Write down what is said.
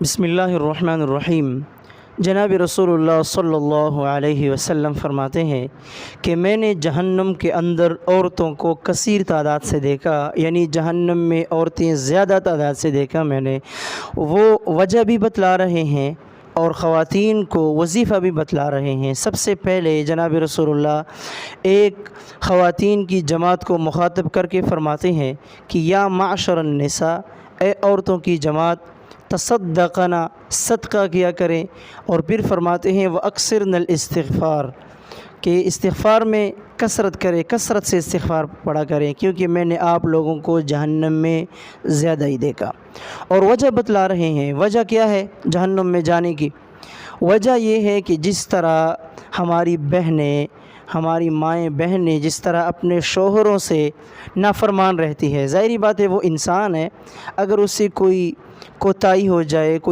بسم اللہ الرحمن الرحیم۔ جناب رسول اللہ صلی اللہ علیہ وسلم فرماتے ہیں کہ میں نے جہنم کے اندر عورتوں کو کثیر تعداد سے دیکھا، یعنی جہنم میں عورتیں زیادہ تعداد سے دیکھا میں نے۔ وہ وجہ بھی بتلا رہے ہیں اور خواتین کو وظیفہ بھی بتلا رہے ہیں۔ سب سے پہلے جناب رسول اللہ ایک خواتین کی جماعت کو مخاطب کر کے فرماتے ہیں کہ یا معشر النساء، اے عورتوں کی جماعت، تصدقنا، صدقہ کیا کریں۔ اور پھر فرماتے ہیں وَأَكْثِرْنَ الْإِسْتِغْفَارَ، کہ استغفار میں کثرت کرے، کثرت سے استغفار پڑھا کریں، کیونکہ میں نے آپ لوگوں کو جہنم میں زیادہ ہی دیکھا۔ اور وجہ بتلا رہے ہیں۔ وجہ کیا ہے جہنم میں جانے کی؟ وجہ یہ ہے کہ جس طرح ہماری بہنیں، ہماری مائیں بہنیں جس طرح اپنے شوہروں سے نافرمان رہتی ہے، ظاہری بات ہے وہ انسان ہے، اگر اس سے کوئی کوتاہی ہو جائے، کوئی